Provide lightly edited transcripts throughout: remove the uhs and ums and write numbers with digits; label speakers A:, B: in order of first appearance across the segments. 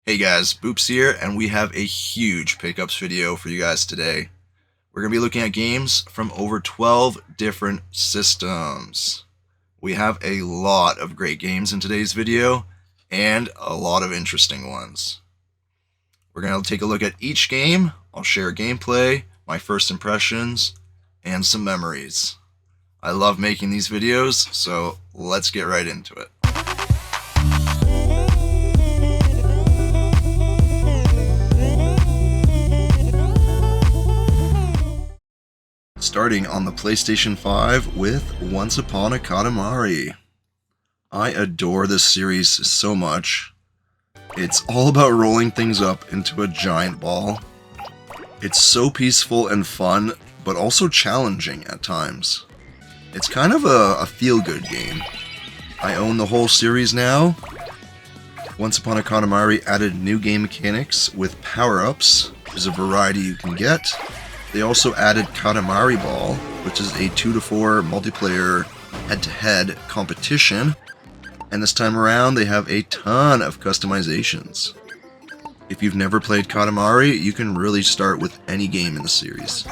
A: Hey guys, Boops here, and we have a huge pickups video for you guys today. We're going to be looking at games from over 12 different systems. We have a lot of great games in today's video, and a lot of interesting ones. We're going to take a look at each game, I'll share gameplay, my first impressions, and some memories. I love making these videos, so let's get right into it. Starting on the PlayStation 5 with Once Upon a Katamari. I adore this series so much. It's all about rolling things up into a giant ball. It's so peaceful and fun, but also challenging at times. It's kind of a feel-good game. I own the whole series now. Once Upon a Katamari added new game mechanics with power-ups. There's a variety you can get. They also added Katamari Ball, which is a 2-to-4 multiplayer head-to-head competition, and this time around they have a ton of customizations. If you've never played Katamari, you can really start with any game in the series.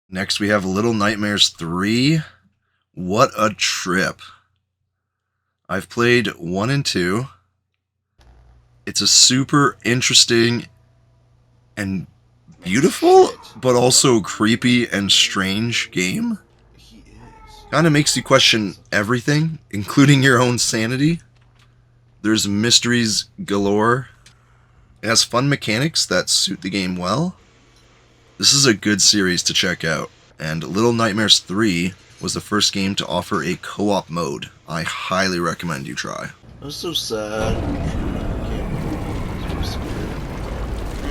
A: Next we have Little Nightmares 3. What a trip. I've played 1 and 2. It's a super interesting and beautiful, but also creepy and strange game. Kinda makes you question everything, including your own sanity. There's mysteries galore. It has fun mechanics that suit the game well. This is a good series to check out, and Little Nightmares 3 was the first game to offer a co-op mode. I highly recommend you try.
B: That was so sad.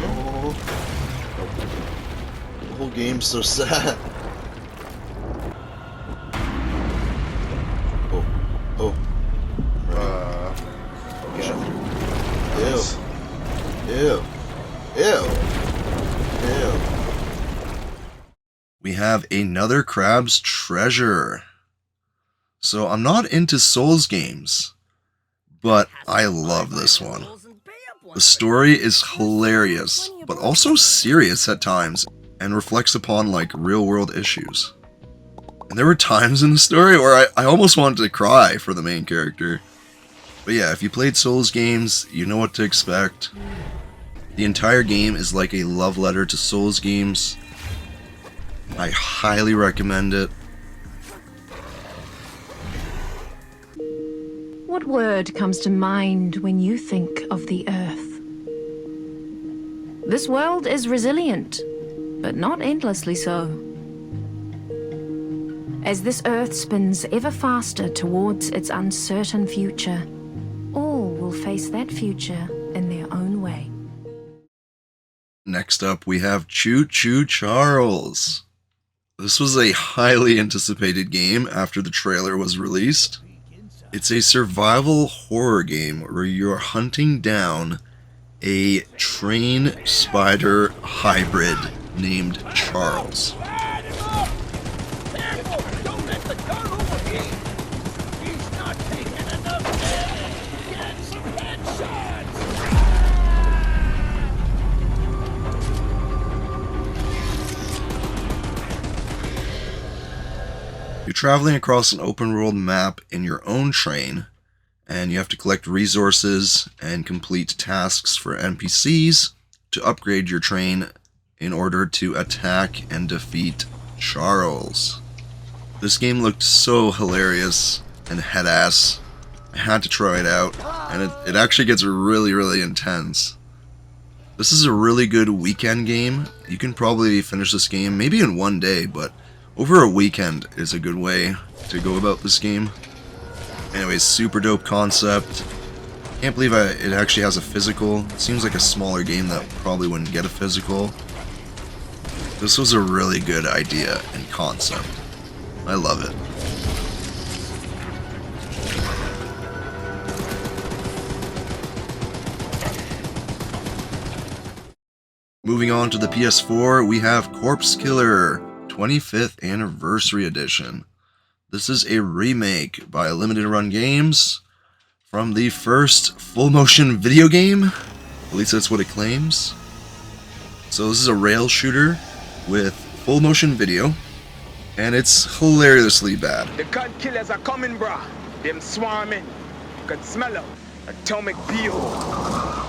B: Oh, the whole game's so sad. Oh. Ew.
A: We have another Crab's Treasure. So I'm not into Souls games, but I love this one. The story is hilarious, but also serious at times, and reflects upon like real-world issues. And there were times in the story where I almost wanted to cry for the main character. But yeah, if you played Souls games, you know what to expect. The entire game is like a love letter to Souls games. I highly recommend it.
C: What word comes to mind when you think of the Earth? This world is resilient, but not endlessly so. As this Earth spins ever faster towards its uncertain future, all will face that future in their own way.
A: Next up, we have Choo Choo Charles. This was a highly anticipated game after the trailer was released. It's a survival horror game where you're hunting down a train spider hybrid named Charles. You're traveling across an open world map in your own train, and you have to collect resources and complete tasks for NPCs to upgrade your train in order to attack and defeat Charles. This game looked so hilarious and head-ass. I had to try it out, and it actually gets really intense. This is a really good weekend game. You can probably finish this game maybe in one day, but over a weekend is a good way to go about this game. Anyways, super dope concept. Can't believe it actually has a physical. It seems like a smaller game that probably wouldn't get a physical. This was a really good idea and concept. I love it. Moving on to the PS4, we have Corpse Killer 25th Anniversary Edition. This is a remake by Limited Run Games from the first full motion video game. At least that's what it claims. So this is a rail shooter with full motion video, and it's hilariously bad.
D: The gun killers are coming, brah. Them swarming. You can smell them. Atomic Bio.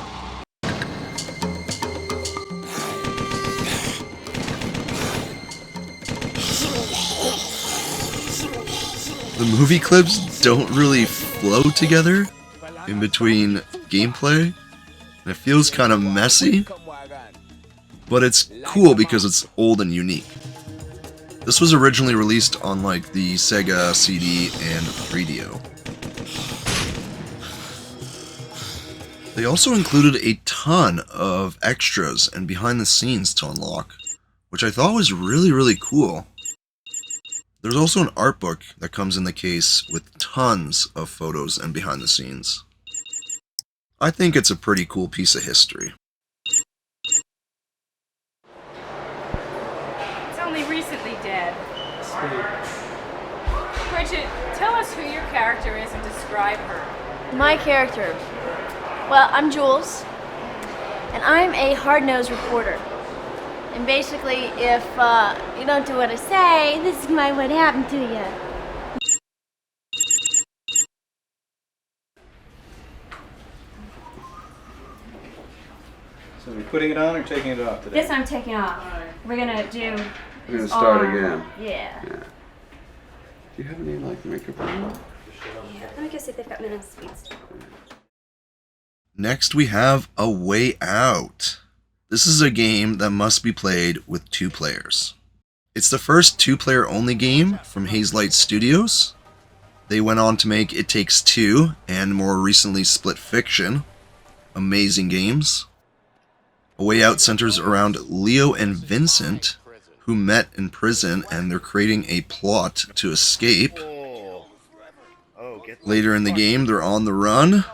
A: The movie clips don't really flow together in between gameplay, and it feels kind of messy, but it's cool because it's old and unique. This was originally released on like the Sega CD and 3DO. They also included a ton of extras and behind the scenes to unlock, which I thought was really cool. There's also an art book that comes in the case with tons of photos and behind the scenes. I think it's a pretty cool piece of history.
E: It's only recently dead. Bridget, tell us who your character is and describe her.
F: My character. Well, I'm Jules, and I'm a hard-nosed reporter. And basically, if you don't do what I say, this is what happened to you.
G: So are we putting it on or taking it off today?
F: This I'm taking off. We're gonna do.
H: We're gonna start again.
F: Yeah.
H: Do you have any like makeup on?
F: Let me go see if they've got minutes sweets.
A: Next we have A Way Out. This is a game that must be played with 2 players. It's the first 2-player only game from Hazelight Studios. They went on to make It Takes Two and more recently Split Fiction. Amazing games. A Way Out centers around Leo and Vincent, who met in prison and they're creating a plot to escape. Later in the game, they're on the run,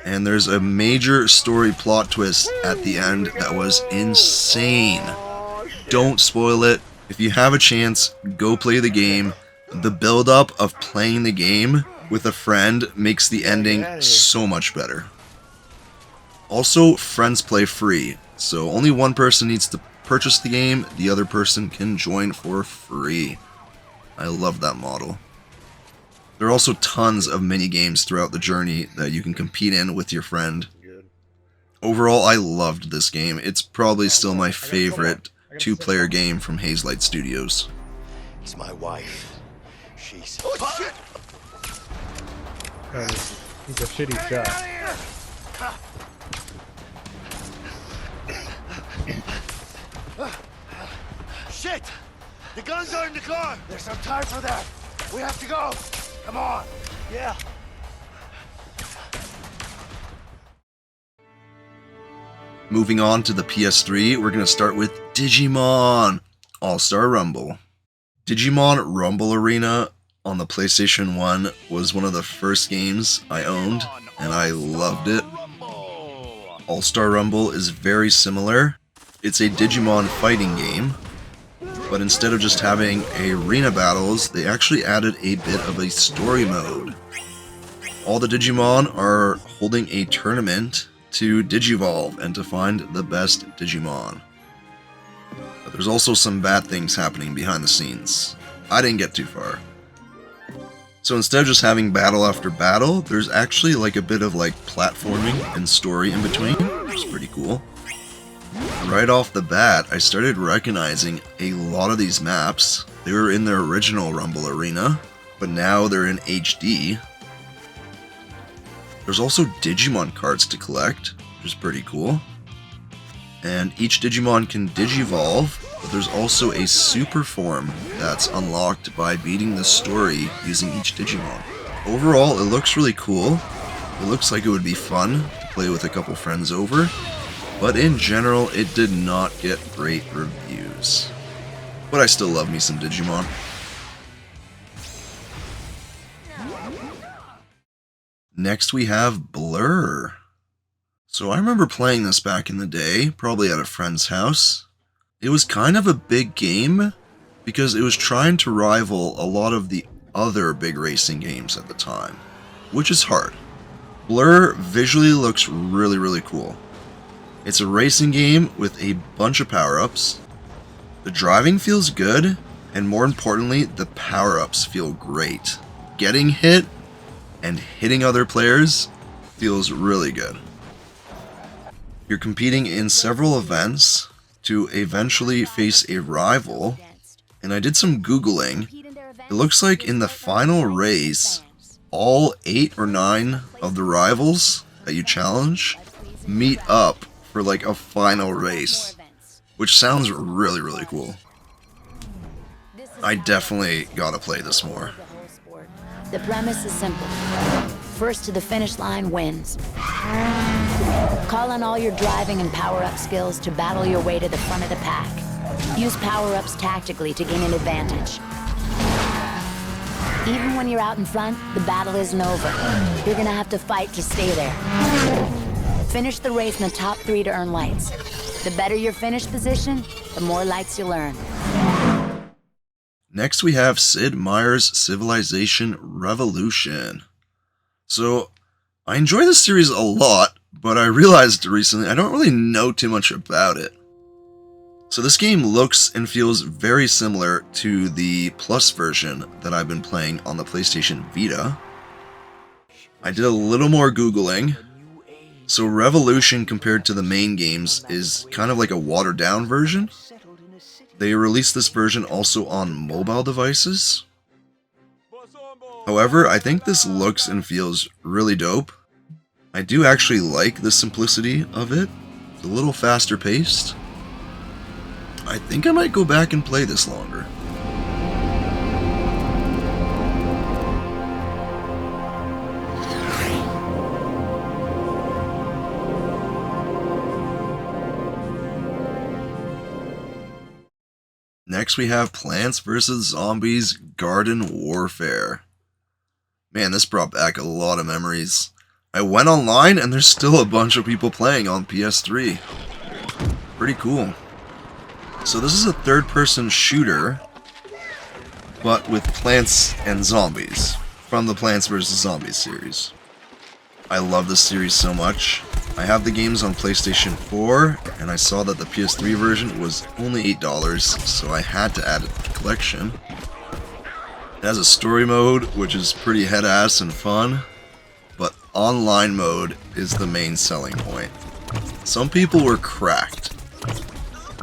A: and there's a major story plot twist at the end that was insane. Don't spoil it. If you have a chance, go play the game. The build-up of playing the game with a friend makes the ending so much better. Also, friends play free, so only one person needs to purchase the game, the other person can join for free. I love that model. There are also tons of mini games throughout the journey that you can compete in with your friend. Overall, I loved this game. It's probably still my favorite 2-player game from Hazelight Studios.
I: It's my wife. She's...
G: He's a shitty shot.
I: Shit! The guns are in the car! There's no time for that! We have to go! Come on! Yeah!
A: Moving on to the PS3, we're going to start with Digimon All-Star Rumble. Digimon Rumble Arena on the PlayStation 1 was one of the first games I owned, and I loved it. All-Star Rumble is very similar. It's a Digimon fighting game, but instead of just having arena battles, they actually added a bit of a story mode. All the Digimon are holding a tournament to Digivolve and to find the best Digimon. But there's also some bad things happening behind the scenes. I didn't get too far. So instead of just having battle after battle, there's actually like a bit of like platforming and story in between, which is pretty cool. Right off the bat, I started recognizing a lot of these maps. They were in their original Rumble Arena, but now they're in HD. There's also Digimon cards to collect, which is pretty cool. And each Digimon can Digivolve, but there's also a super form that's unlocked by beating the story using each Digimon. Overall, it looks really cool. It looks like it would be fun to play with a couple friends over, but in general, it did not get great reviews. But I still love me some Digimon. Next we have Blur. So I remember playing this back in the day, probably at a friend's house. It was kind of a big game because it was trying to rival a lot of the other big racing games at the time, which is hard. Blur visually looks really, really cool. It's a racing game with a bunch of power-ups. The driving feels good, and more importantly, the power-ups feel great. Getting hit and hitting other players feels really good. You're competing in several events to eventually face a rival, and I did some Googling. It looks like in the final race, all 8 or 9 of the rivals that you challenge meet up for like a final race, which sounds really, really cool. I definitely gotta play this more.
J: The premise is simple. First to the finish line wins. Call on all your driving and power-up skills to battle your way to the front of the pack. Use power-ups tactically to gain an advantage. Even when you're out in front, the battle isn't over. You're gonna have to fight to stay there. Finish the race in the top 3 to earn lights. The better your finish position, the more lights you'll earn.
A: Next we have Sid Meier's Civilization Revolution. So, I enjoy this series a lot, but I realized recently I don't really know too much about it. So this game looks and feels very similar to the Plus version that I've been playing on the PlayStation Vita. I did a little more Googling. So Revolution compared to the main games is kind of like a watered down version. They released this version also on mobile devices. However, I think this looks and feels really dope. I do actually like the simplicity of it. It's a little faster paced. I think I might go back and play this longer. Next we have Plants vs. Zombies Garden Warfare. Man, this brought back a lot of memories. I went online and there's still a bunch of people playing on PS3. Pretty cool. So this is a third-person shooter, but with plants and zombies, from the Plants vs. Zombies series. I love this series so much. I have the games on PlayStation 4, and I saw that the PS3 version was only $8, so I had to add it to the collection. It has a story mode, which is pretty head-ass and fun, but online mode is the main selling point. Some people were cracked.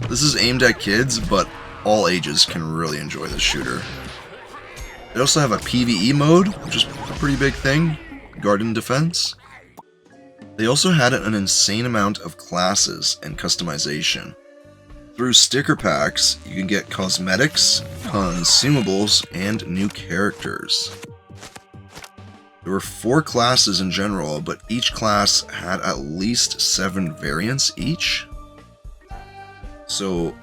A: This is aimed at kids, but all ages can really enjoy this shooter. They also have a PvE mode, which is a pretty big thing, Garden Defense. They also had an insane amount of classes and customization. Through sticker packs, you can get cosmetics, consumables, and new characters. There were 4 classes in general, but each class had at least 7 variants each. So,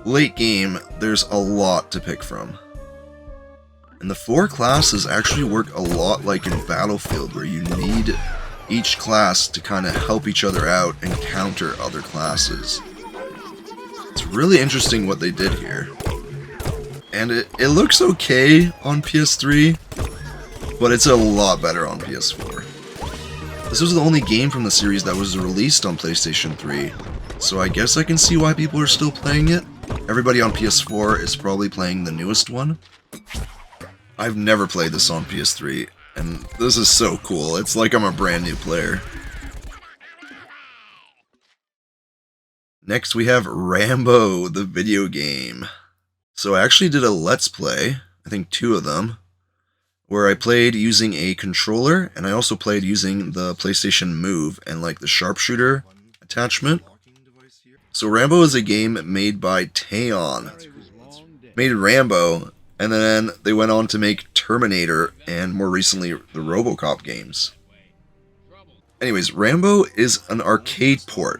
A: late game, there's a lot to pick from. And the 4 classes actually work a lot like in Battlefield, where you need each class to kind of help each other out and counter other classes. It's really interesting what they did here. And it looks okay on PS3, but it's a lot better on PS4. This was the only game from the series that was released on PlayStation 3, so I guess I can see why people are still playing it. Everybody on PS4 is probably playing the newest one. I've never played this on PS3, and this is so cool. It's like I'm a brand new player. Next we have Rambo, the video game. So I actually did a Let's Play, I think 2 of them, where I played using a controller, and I also played using the PlayStation Move and like the sharpshooter attachment. So Rambo is a game made by Teon. Made Rambo, and then they went on to make Terminator and more recently the RoboCop games. Anyways, Rambo is an arcade port,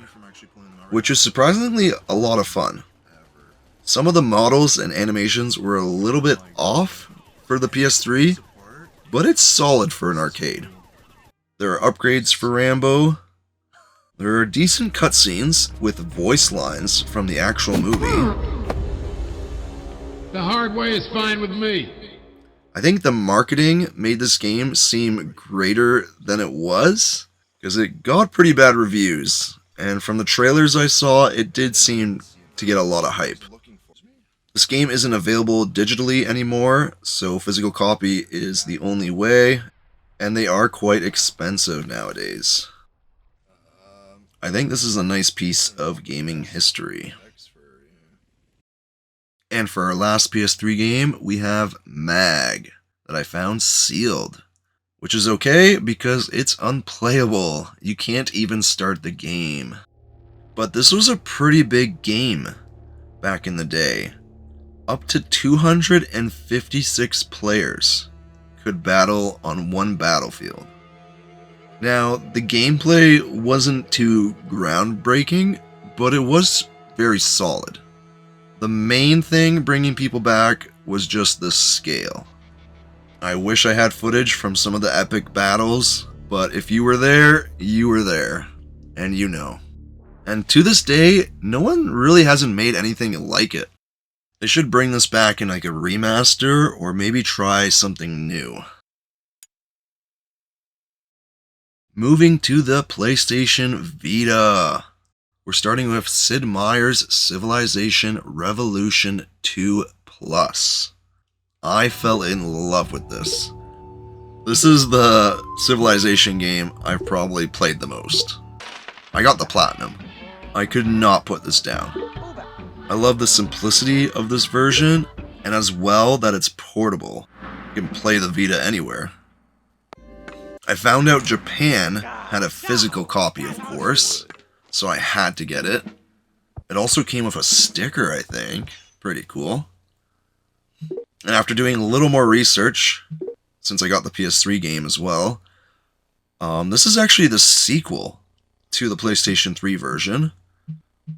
A: which is surprisingly a lot of fun. Some of the models and animations were a little bit off for the PS3, but it's solid for an arcade. There are upgrades for Rambo. There are decent cutscenes with voice lines from the actual movie.
K: The hard way is fine with me.
A: I think the marketing made this game seem greater than it was, because it got pretty bad reviews, and from the trailers I saw, it did seem to get a lot of hype. This game isn't available digitally anymore, so physical copy is the only way, and they are quite expensive nowadays. I think this is a nice piece of gaming history. And for our last PS3 game, we have Mag, that I found sealed. Which is okay, because it's unplayable. You can't even start the game. But this was a pretty big game back in the day. Up to 256 players could battle on one battlefield. Now, the gameplay wasn't too groundbreaking, but it was very solid. The main thing bringing people back was just the scale. I wish I had footage from some of the epic battles, but if you were there, you were there. And you know. And to this day, no one really hasn't made anything like it. They should bring this back in like a remaster, or maybe try something new. Moving to the PlayStation Vita. We're starting with Sid Meier's Civilization Revolution 2 Plus. I fell in love with this. This is the Civilization game I've probably played the most. I got the Platinum. I could not put this down. I love the simplicity of this version, and as well that it's portable. You can play the Vita anywhere. I found out Japan had a physical copy, of course, so I had to get it. It also came with a sticker, I think. Pretty cool. And after doing a little more research, since I got the PS3 game as well, this is actually the sequel to the PlayStation 3 version.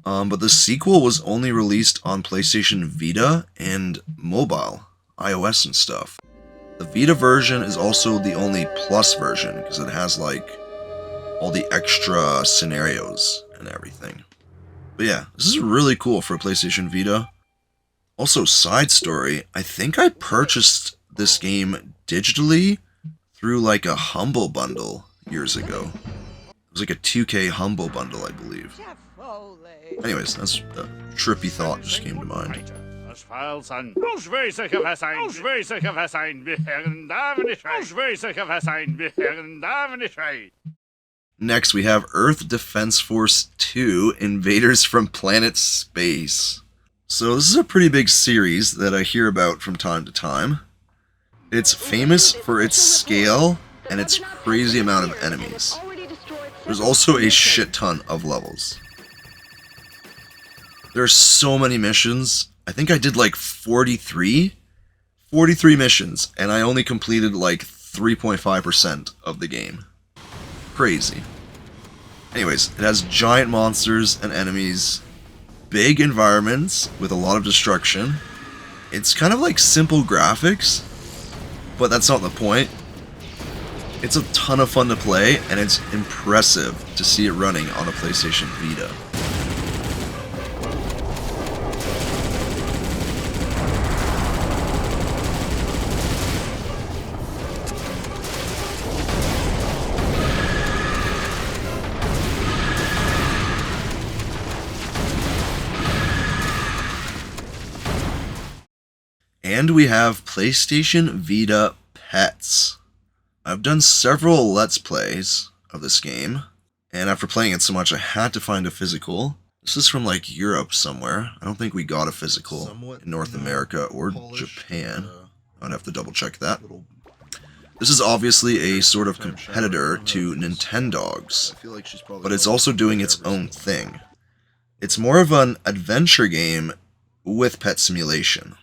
A: But the sequel was only released on PlayStation Vita and mobile, iOS and stuff. The Vita version is also the only Plus version, because it has like all the extra scenarios and everything. But yeah, this is really cool for a PlayStation Vita. Also, side story, I think I purchased this game digitally through like a Humble Bundle years ago. It was like a 2K Humble Bundle, I believe. Anyways, that's a trippy thought just came to mind. Next, we have Earth Defense Force 2 Invaders from Planet Space. So this is a pretty big series that I hear about from time to time. It's famous for its scale and its crazy amount of enemies. There's also a shit ton of levels. There are so many missions. I think I did like 43 missions, and I only completed like 3.5% of the game. Crazy. Anyways, it has giant monsters and enemies, big environments with a lot of destruction. It's kind of like simple graphics, but that's not the point. It's a ton of fun to play, and it's impressive to see it running on a PlayStation Vita. And we have PlayStation Vita Pets. I've done several Let's Plays of this game, and after playing it so much, I had to find a physical. This is from like Europe somewhere. I don't think we got a physical in North America or Japan. I'd have to double check that. This is obviously a sort of competitor to Nintendogs, but it's also doing its own thing. It's more of an adventure game with pet simulation.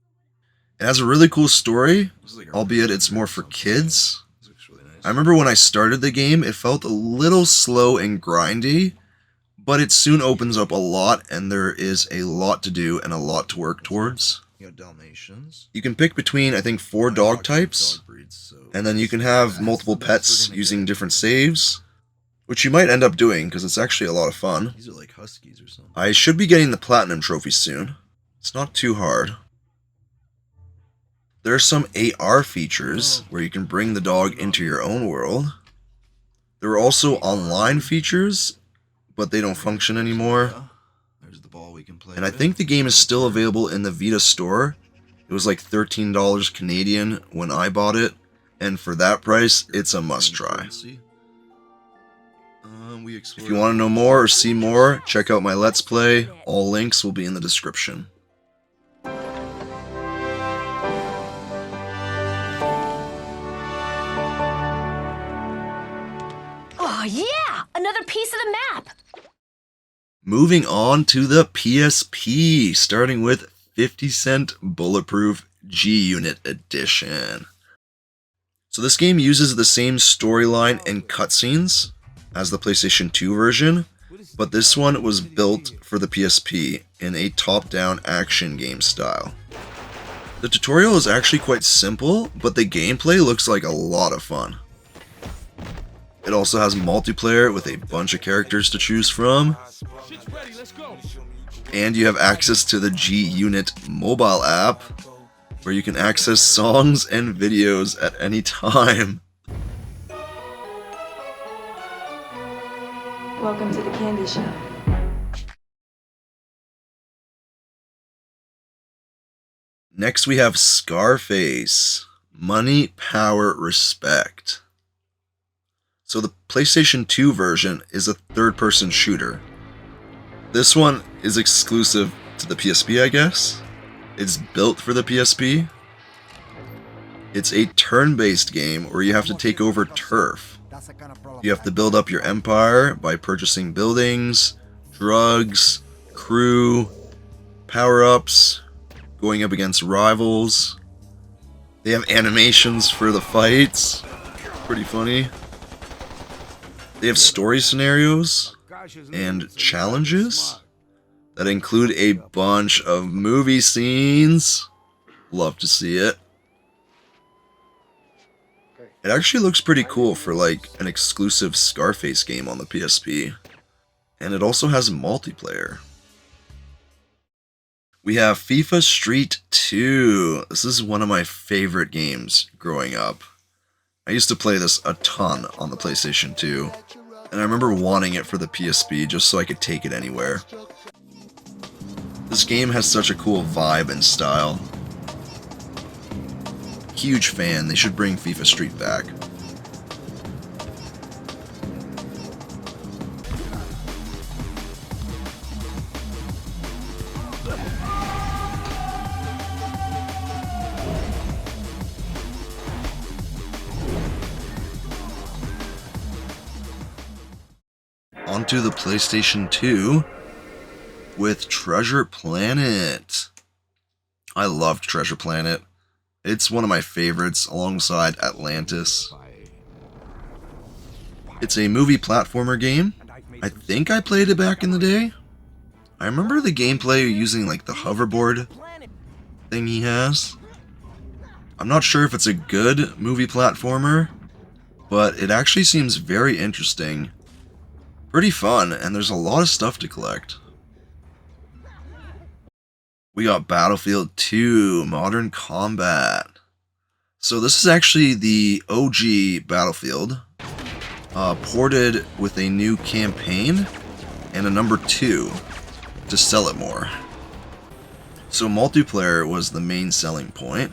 A: It has a really cool story, albeit it's more for kids. I remember when I started the game, it felt a little slow and grindy, but it soon opens up a lot, and there is a lot to do and a lot to work towards. You can pick between, I think, 4 dog types, and then you can have multiple pets using different saves, which you might end up doing because it's actually a lot of fun.
B: These are like huskies or something.
A: I should be getting the Platinum Trophy soon. It's not too hard. There are some AR features where you can bring the dog into your own world. There are also online features, but they don't function anymore.
B: There's the ball we can play.
A: And I think the game is still available in the Vita store. It was like $13 Canadian when I bought it, and for that price, it's a must-try. If you want to know more or see more, check out my Let's Play. All links will be in the description.
F: Oh yeah, another piece of the map.
A: Moving on to the PSP, starting with 50 Cent Bulletproof G-Unit Edition. So this game uses the same storyline and cutscenes as the PlayStation 2 version, but this one was built for the PSP in a top-down action game style. The tutorial is actually quite simple, but the gameplay looks like a lot of fun. It also has multiplayer with a bunch of characters to choose from, and you have access to the G-Unit mobile app, where you can access songs and videos at any time.
L: Welcome to the candy shop.
A: Next we have Scarface. Money, Power, Respect. So the PlayStation 2 version is a third-person shooter. This one is exclusive to the PSP, I guess. It's built for the PSP. It's a turn-based game where you have to take over turf. You have to build up your empire by purchasing buildings, drugs, crew, power-ups, going up against rivals. They have animations for the fights. Pretty funny. They have story scenarios and challenges that include a bunch of movie scenes. Love to see it. It actually looks pretty cool for like an exclusive Scarface game on the PSP. And it also has multiplayer. We have FIFA Street 2. This is one of my favorite games growing up. I used to play this a ton on the PlayStation 2. And I remember wanting it for the PSP just so I could take it anywhere. This game has such a cool vibe and style. Huge fan, they should bring FIFA Street back. Onto the PlayStation 2 with Treasure Planet. I loved Treasure Planet. It's one of my favorites alongside Atlantis. It's a movie platformer game. I think I played it back in the day. I remember the gameplay using like the hoverboard thing he has. I'm not sure if it's a good movie platformer, but it actually seems very interesting. Pretty fun, and there's a lot of stuff to collect. We got Battlefield 2, Modern Combat. So this is actually the OG Battlefield, ported with a new campaign and a number 2 to sell it more. So multiplayer was the main selling point.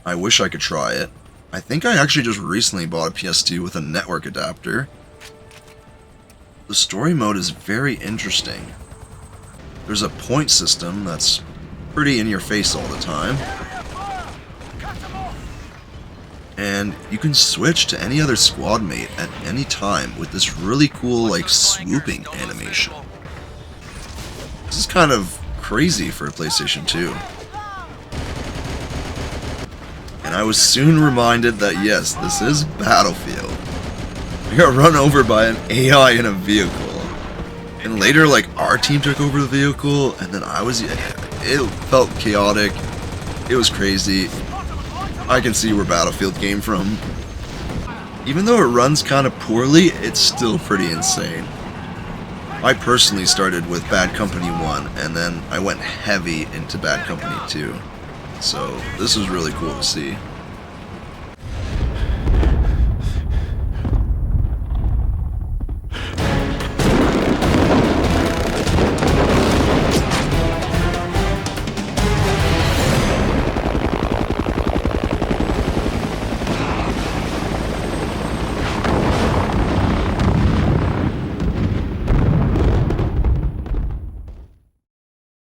A: I wish I could try it. I think I actually just recently bought a PS2 with a network adapter. The story mode is very interesting. There's a point system that's pretty in your face all the time. And you can switch to any other squad mate at any time with this really cool like swooping animation. This is kind of crazy for a PlayStation 2. And I was soon reminded that yes, this is Battlefield. I got run over by an AI in a vehicle. And later, like, our team took over the vehicle, and then I was... It felt chaotic. It was crazy. I can see where Battlefield came from. Even though it runs kind of poorly, it's still pretty insane. I personally started with Bad Company 1, and then I went heavy into Bad Company 2. So this was really cool to see.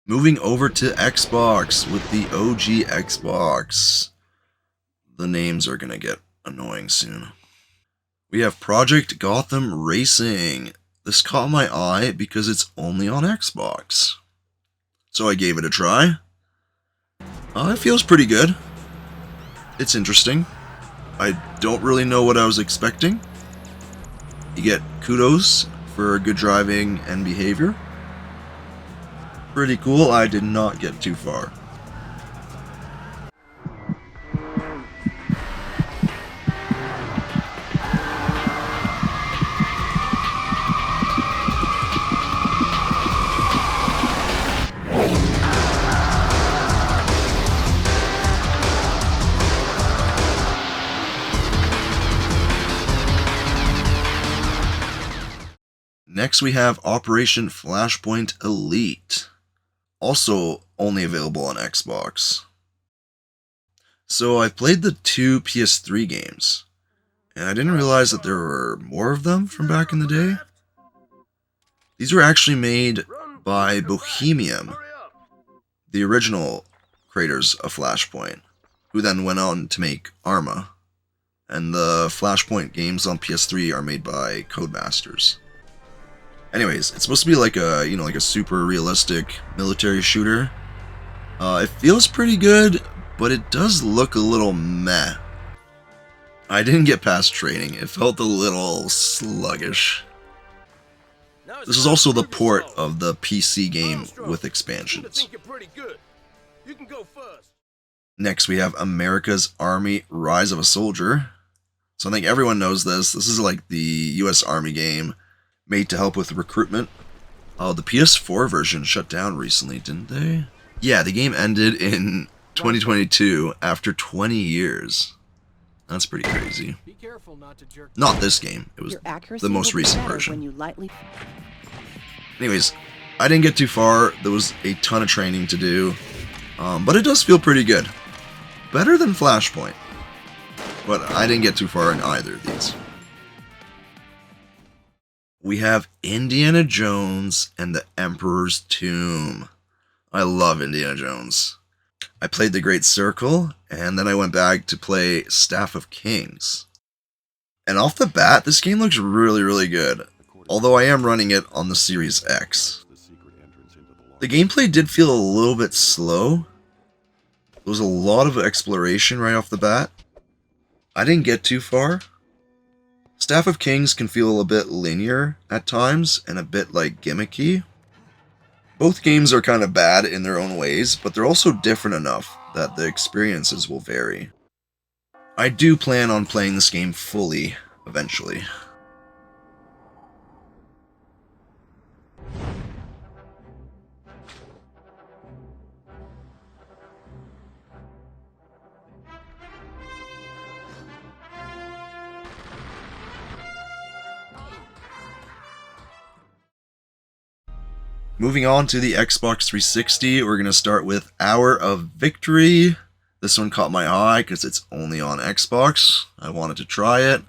A: Moving over to Xbox with the OG Xbox. The names are gonna get annoying soon. We have Project Gotham Racing. This caught my eye because it's only on Xbox. So I gave it a try. It feels pretty good. It's interesting. I don't really know what I was expecting. You get kudos for good driving and behavior. Pretty cool. I did not get too far. Next we have Operation Flashpoint Elite. Also only available on Xbox. So I played the 2 PS3 games, and I didn't realize that there were more of them from back in the day. These were actually made by Bohemian, the original creators of Flashpoint, who then went on to make Arma. And the Flashpoint games on PS3 are made by Codemasters. Anyways, it's supposed to be like a, like a super realistic military shooter. It feels pretty good, but it does look a little meh. I didn't get past training. It felt a little sluggish. This is also the port of the PC game with expansions. Next, we have America's Army Rise of a Soldier. So I think everyone knows this. This is like the US Army game, made to help with recruitment. Oh, the PS4 version shut down recently, didn't they? Yeah, the game ended in 2022 after 20 years. That's pretty crazy. Not this game. It was the most recent version. Anyways, I didn't get too far. There was a ton of training to do. But it does feel pretty good. Better than Flashpoint. But I didn't get too far in either of these. We have Indiana Jones and the Emperor's Tomb. I love Indiana Jones. I played The Great Circle, and then I went back to play Staff of Kings. And off the bat, this game looks really, really good. Although I am running it on the Series X. The gameplay did feel a little bit slow. There was a lot of exploration right off the bat. I didn't get too far. Staff of Kings can feel a bit linear at times and a bit like gimmicky. Both games are kind of bad in their own ways, but they're also different enough that the experiences will vary. I do plan on playing this game fully eventually. Moving on to the Xbox 360, we're going to start with Hour of Victory. This one caught my eye because it's only on Xbox. I wanted to try it.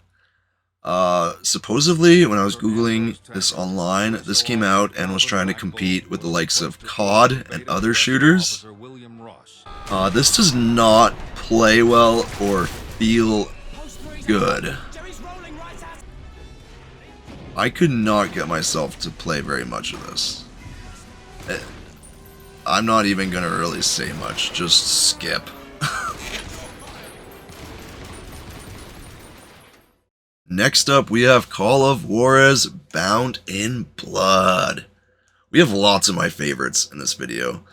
A: Supposedly, when I was Googling this online, this came out and was trying to compete with the likes of COD and other shooters. This does not play well or feel good. I could not get myself to play very much of this. I'm not even gonna really say much, just skip. Next up, we have Call of Juarez Bound in Blood. We have lots of my favorites in this video.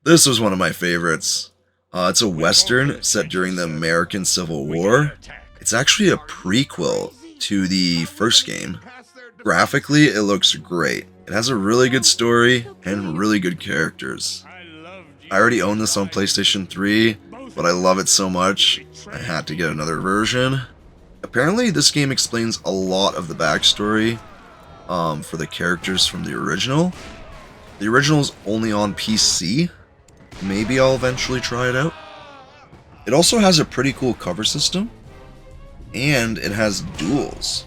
A: This was one of my favorites. It's a western set during the American Civil War, It's actually a prequel to the first game. Graphically, it looks great. It has a really good story and really good characters. I already own this on PlayStation 3, but I love it so much, I had to get another version. Apparently, this game explains a lot of the backstory for the characters from the original. The original's only on PC. Maybe I'll eventually try it out. It also has a pretty cool cover system, and it has duels.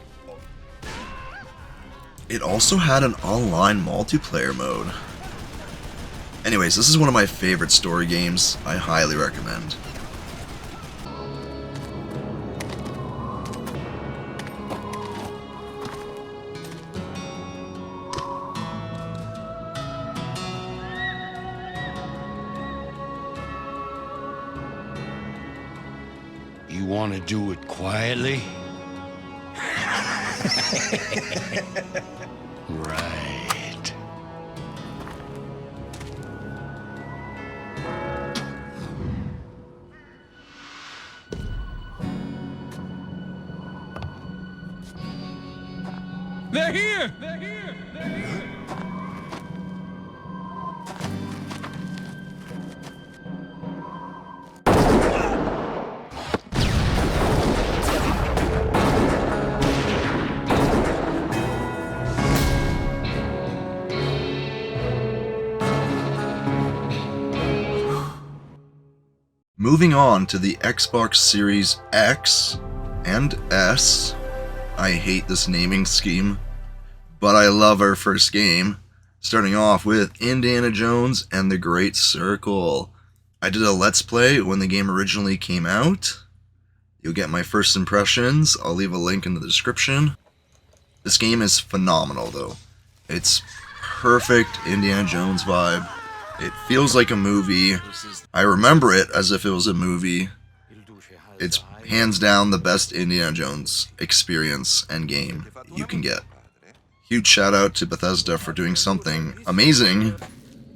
A: It also had an online multiplayer mode. Anyways, this is one of my favorite story games. I highly recommend.
I: You want to do it quietly? Right.
K: They're here! They're here! They're here!
A: Moving on to the Xbox Series X and S. I hate this naming scheme, but I love our first game, starting off with Indiana Jones and the Great Circle. I did a Let's Play when the game originally came out. You'll get my first impressions. I'll leave a link in the description. This game is phenomenal though. It's perfect Indiana Jones vibe. It feels like a movie. I remember it as if it was a movie. It's hands down the best Indiana Jones experience and game you can get. Huge shout out to Bethesda for doing something amazing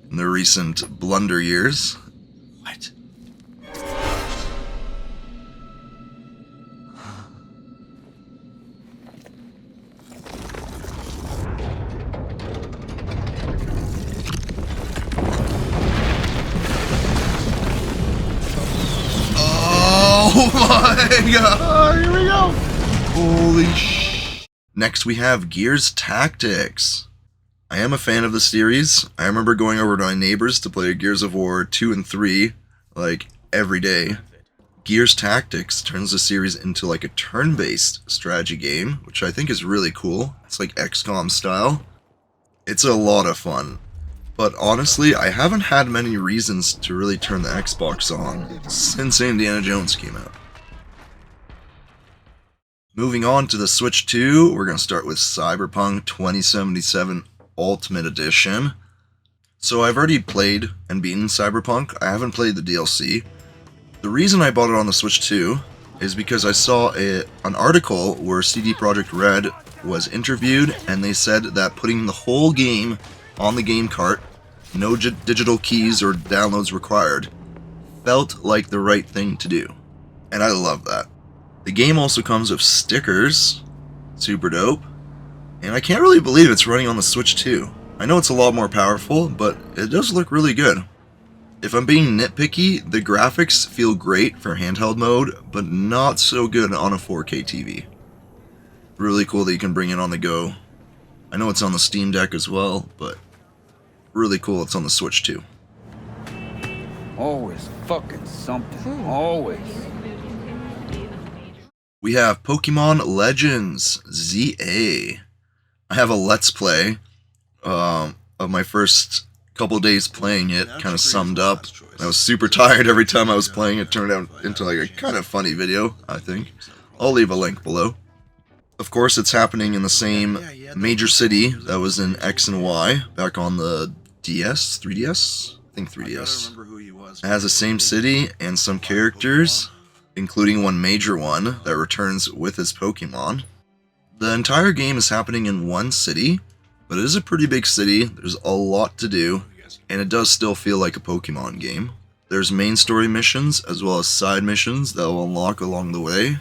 A: in the recent blunder years. What? Oh my god! Here we go! Holy sh! Next we have Gears Tactics. I am a fan of the series. I remember going over to my neighbors to play Gears of War 2 and 3, like, every day. Gears Tactics turns the series into like a turn-based strategy game, which I think is really cool. It's like XCOM style. It's a lot of fun. But honestly, I haven't had many reasons to really turn the Xbox on since Indiana Jones came out. Moving on to the Switch 2, we're going to start with Cyberpunk 2077 Ultimate Edition. So I've already played and beaten Cyberpunk. I haven't played the DLC. The reason I bought it on the Switch 2 is because I saw an article where CD Projekt Red was interviewed, and they said that putting the whole game on the game cart, no digital keys or downloads required, felt like the right thing to do. And I love that. The game also comes with stickers, super dope, and I can't really believe it's running on the Switch 2. I know it's a lot more powerful, but it does look really good. If I'm being nitpicky, the graphics feel great for handheld mode, but not so good on a 4K TV. Really cool that you can bring it on the go. I know it's on the Steam Deck as well, but really cool it's on the Switch too.
L: Always fucking something. Always.
A: We have Pokemon Legends ZA. I have a Let's Play of my first couple days playing it, kind of summed up. I was super tired every time I was playing. It turned out into like a kind of funny video, I think. I'll leave a link below. Of course, it's happening in the same major city that was in X and Y back on the DS, 3DS? I think 3DS. It has the same city and some characters, including one major one that returns with his Pokemon. The entire game is happening in one city, but it is a pretty big city. There's a lot to do, and it does still feel like a Pokemon game. There's main story missions as well as side missions that will unlock along the way.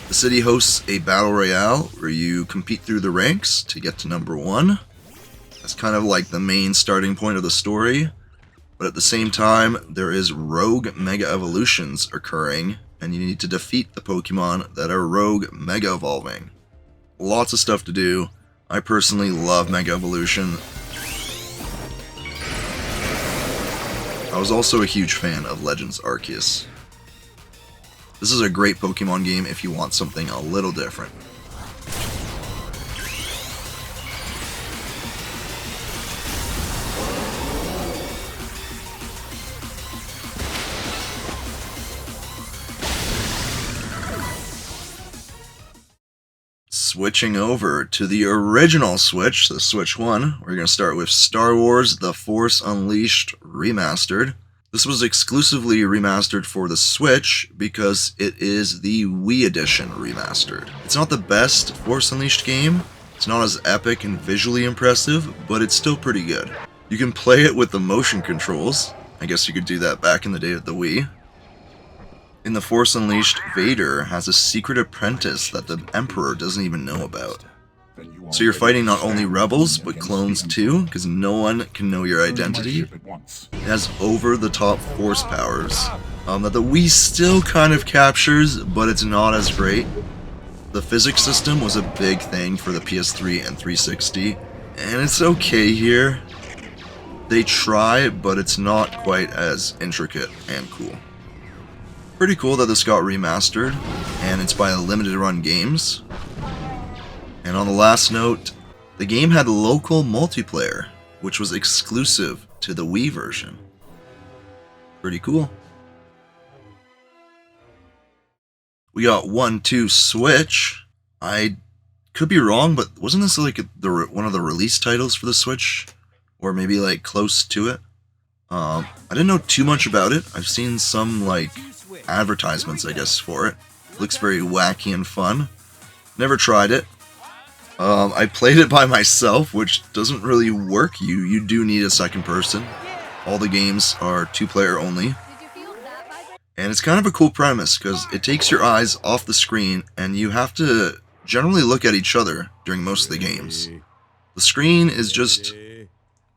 A: The city hosts a battle royale where you compete through the ranks to get to number 1. That's kind of like the main starting point of the story. But at the same time, there is rogue Mega Evolutions occurring, and you need to defeat the Pokemon that are rogue Mega Evolving. Lots of stuff to do. I personally love Mega Evolution. I was also a huge fan of Legends Arceus. This is a great Pokemon game if you want something a little different. Switching over to the original Switch, the Switch 1, we're going to start with Star Wars The Force Unleashed Remastered. This was exclusively remastered for the Switch because it is the Wii Edition remastered. It's not the best Force Unleashed game, it's not as epic and visually impressive, but it's still pretty good. You can play it with the motion controls. I guess you could do that back in the day with the Wii. In The Force Unleashed, Vader has a secret apprentice that the Emperor doesn't even know about. So you're fighting not only rebels, but clones too, because no one can know your identity. It has over-the-top force powers that the Wii still kind of captures, but it's not as great. The physics system was a big thing for the PS3 and 360, and it's okay here. They try, but it's not quite as intricate and cool. Pretty cool that this got remastered, and it's by Limited Run Games. And on the last note, the game had local multiplayer, which was exclusive to the Wii version. Pretty cool. We got 1-2 Switch. I could be wrong, but wasn't this like one of the release titles for the Switch? Or maybe like close to it? I didn't know too much about it. I've seen some like advertisements, I guess, for it. Looks very wacky and fun. Never tried it. I played it by myself, which doesn't really work. You do need a second person. All the games are 2-player only. And it's kind of a cool premise, because it takes your eyes off the screen, and you have to generally look at each other during most of the games. The screen is just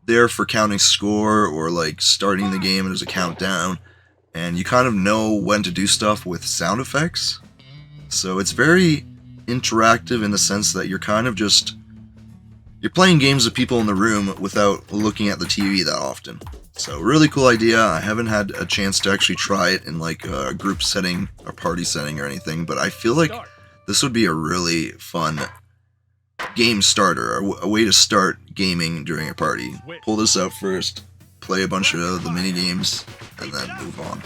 A: there for counting score, or like starting the game and there's a countdown, and you kind of know when to do stuff with sound effects. So it's very interactive in the sense that you're kind of just... you're playing games with people in the room without looking at the TV that often. So really cool idea. I haven't had a chance to actually try it in like a group setting, a party setting or anything, but I feel like this would be a really fun game starter, a way to start gaming during a party. Pull this out first, play a bunch of the mini games, and then move on.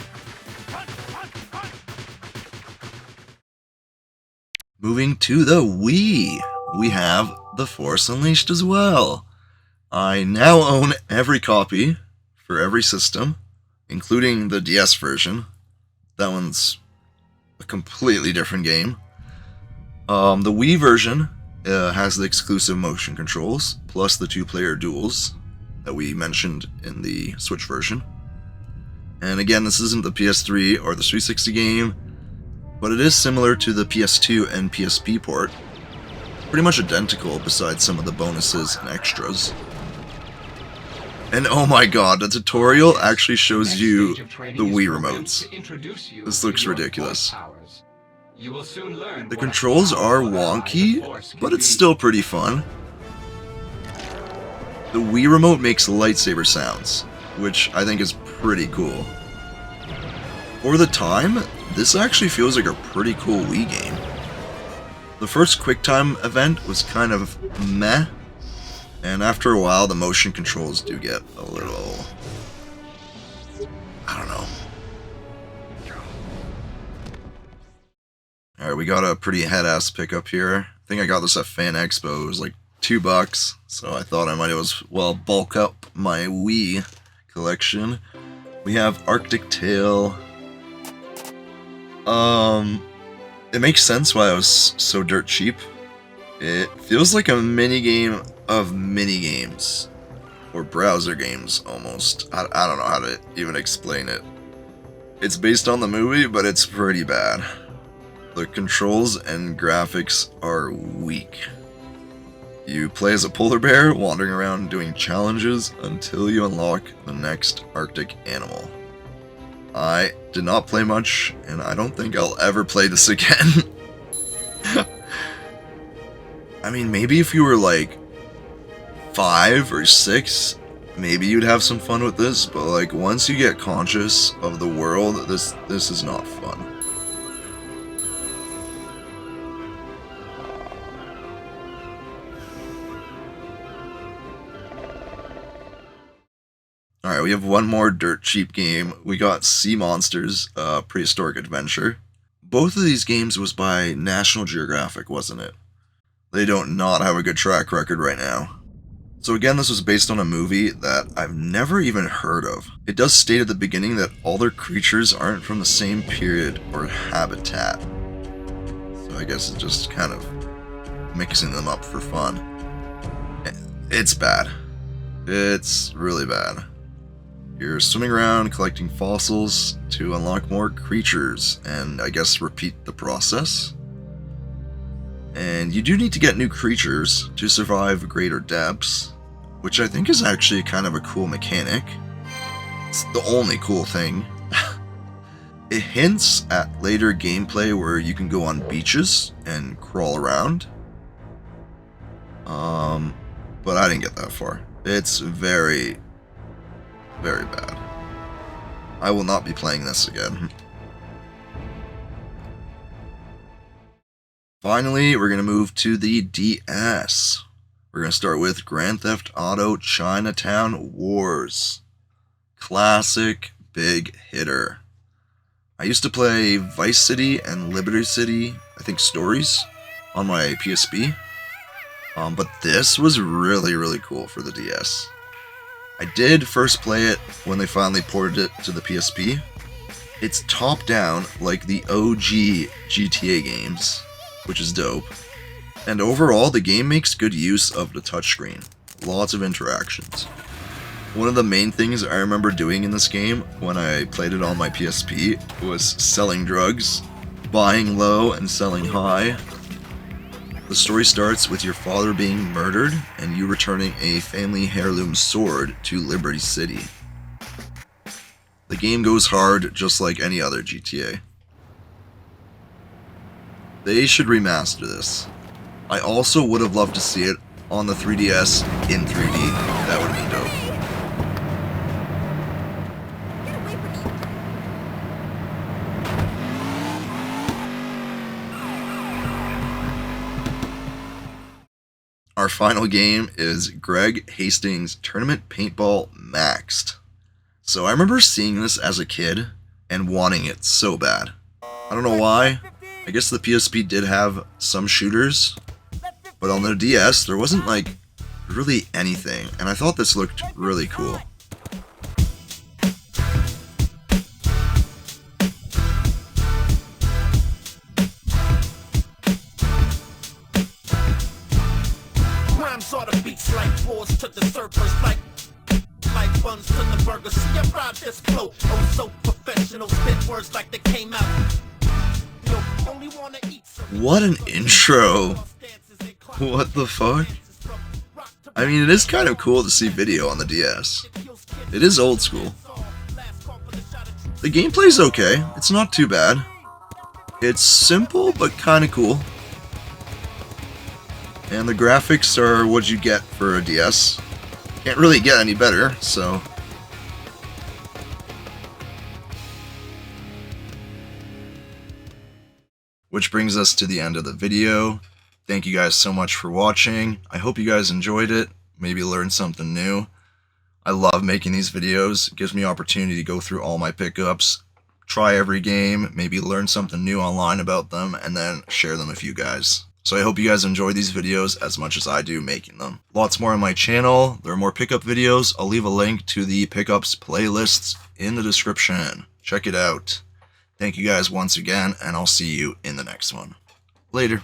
A: Moving to the Wii, we have The Force Unleashed as well. I now own every copy for every system, including the DS version. That one's a completely different game. The Wii version has the exclusive motion controls, plus the 2-player duels that we mentioned in the Switch version. And again, this isn't the PS3 or the 360 game, but it is similar to the PS2 and PSP port. Pretty much identical besides some of the bonuses and extras. And oh my god, the tutorial actually shows you the Wii remotes. This looks ridiculous. The controls are wonky, but it's still pretty fun. The Wii remote makes lightsaber sounds, which I think is pretty cool. For the time, this actually feels like a pretty cool Wii game. The first QuickTime event was kind of meh, and after a while the motion controls do get a little... I don't know. Alright, we got a pretty head-ass pickup here. I think I got this at Fan Expo. It was like $2, so I thought I might as well bulk up my Wii collection. We have Arctic Tail. It makes sense why it was so dirt cheap. It feels like a minigame of minigames. Or browser games, almost. I don't know how to even explain it. It's based on the movie, but it's pretty bad. The controls and graphics are weak. You play as a polar bear, wandering around doing challenges until you unlock the next Arctic animal. I did not play much, and I don't think I'll ever play this again. I mean, maybe if you were like 5 or 6, maybe you'd have some fun with this, but like once you get conscious of the world, this is not fun. Alright, we have one more dirt cheap game. We got Sea Monsters, Prehistoric Adventure. Both of these games was by National Geographic, wasn't it? They don't not have a good track record right now. So again, this was based on a movie that I've never even heard of. It does state at the beginning that all their creatures aren't from the same period or habitat. So I guess it's just kind of mixing them up for fun. It's bad. It's really bad. You're swimming around collecting fossils to unlock more creatures and I guess repeat the process. And you do need to get new creatures to survive greater depths, which I think is actually kind of a cool mechanic. It's the only cool thing. It hints at later gameplay where you can go on beaches and crawl around. But I didn't get that far. It's very, very bad. I will not be playing this again. Finally, we're going to move to the DS. We're going to start with Grand Theft Auto Chinatown Wars. Classic big hitter. I used to play Vice City and Liberty City, I think Stories, on my PSP. But this was really, really cool for the DS. I did first play it when they finally ported it to the PSP. It's top-down like the OG GTA games, which is dope. And overall, the game makes good use of the touchscreen. Lots of interactions. One of the main things I remember doing in this game when I played it on my PSP was selling drugs, buying low and selling high. The story starts with your father being murdered and you returning a family heirloom sword to Liberty City. The game goes hard just like any other GTA. They should remaster this. I also would have loved to see it on the 3DS in 3D. That would have been dope. Our final game is Greg Hastings Tournament Paintball Maxed. So I remember seeing this as a kid and wanting it so bad. I don't know why. I guess the PSP did have some shooters, but on the DS there wasn't like really anything, and I thought this looked really cool.
I: Saw the beats like floors to the surfers, like buns to the burgers. See, I ride this flow. Oh, so professional, spit words like they came out. Only wanna eat.
A: What an intro! What the fuck? I mean, it is kind of cool to see video on the DS. It is old school. The gameplay's okay. It's not too bad. It's simple, but kind of cool. And the graphics are what you get for a DS. Can't really get any better, so... Which brings us to the end of the video. Thank you guys so much for watching. I hope you guys enjoyed it. Maybe learned something new. I love making these videos. It gives me opportunity to go through all my pickups, try every game, maybe learn something new online about them, and then share them with you guys. So I hope you guys enjoy these videos as much as I do making them. Lots more on my channel. There are more pickup videos. I'll leave a link to the pickups playlists in the description. Check it out. Thank you guys once again, and I'll see you in the next one. Later.